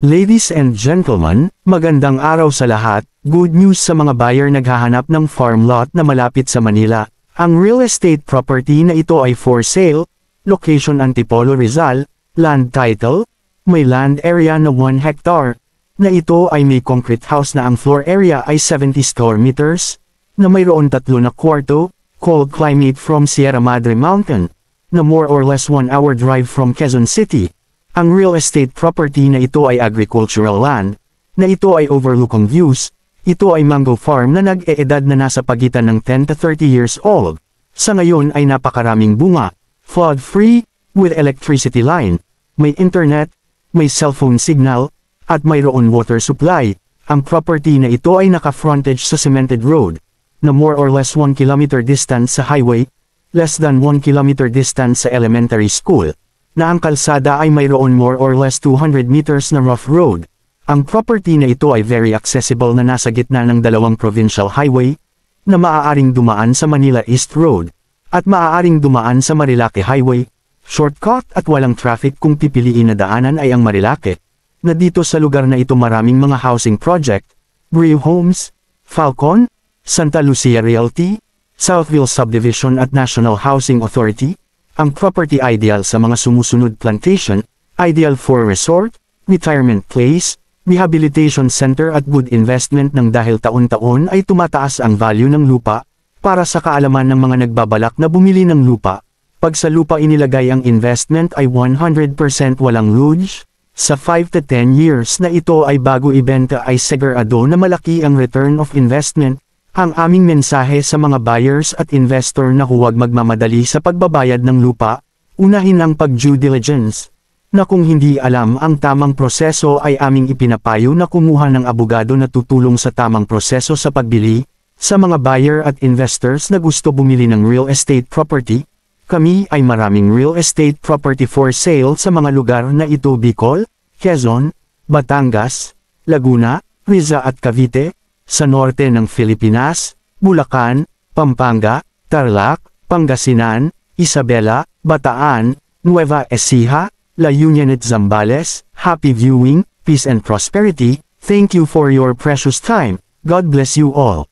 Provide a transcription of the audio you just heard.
Ladies and gentlemen, magandang araw sa lahat. Good news sa mga buyer naghahanap ng farm lot na malapit sa Manila. Ang real estate property na ito ay for sale, location Antipolo Rizal, land title, may land area na 1 hectare, na ito ay may concrete house na ang floor area ay 70 square meters, na mayroon 3 na kwarto, cold climate from Sierra Madre Mountain, na more or less 1 hour drive from Quezon City. Ang real estate property na ito ay agricultural land, na ito ay overlooking views, ito ay mango farm na nag-eedad na nasa pagitan ng 10 to 30 years old. Sa ngayon ay napakaraming bunga, flood-free, with electricity line, may internet, may cellphone signal, at mayroon water supply. Ang property na ito ay naka-frontage sa cemented road, na more or less 1 kilometer distance sa highway, less than 1 kilometer distance sa elementary school, na ang kalsada ay mayroon more or less 200 meters na rough road. Ang property na ito ay very accessible na nasa gitna ng 2 provincial highway, na maaaring dumaan sa Manila East Road, at maaaring dumaan sa Marilake Highway, shortcut at walang traffic kung pipiliin na daanan ay ang Marilake, na dito sa lugar na ito maraming mga housing project, Brio Homes, Falcon, Santa Lucia Realty, Southville Subdivision at National Housing Authority. Ang property ideal sa mga sumusunod plantation, ideal for resort, retirement place, rehabilitation center at good investment ng dahil taon-taon ay tumataas ang value ng lupa, para sa kaalaman ng mga nagbabalak na bumili ng lupa. Pag sa lupa inilagay ang investment ay 100% walang luge, sa 5 to 10 years na ito ay bago ibenta ay sigurado na malaki ang return of investment. Ang aming mensahe sa mga buyers at investor na huwag magmamadali sa pagbabayad ng lupa, unahin ang pag-due diligence, na kung hindi alam ang tamang proseso ay aming ipinapayo na kumuha ng abogado na tutulong sa tamang proseso sa pagbili. Sa mga buyer at investors na gusto bumili ng real estate property, kami ay maraming real estate property for sale sa mga lugar na ito: Bicol, Quezon, Batangas, Laguna, Rizal at Cavite, sa norte ng Pilipinas, Bulacan, Pampanga, Tarlac, Pangasinan, Isabela, Bataan, Nueva Ecija, La Union at Zambales. Happy viewing, peace and prosperity. Thank you for your precious time. God bless you all.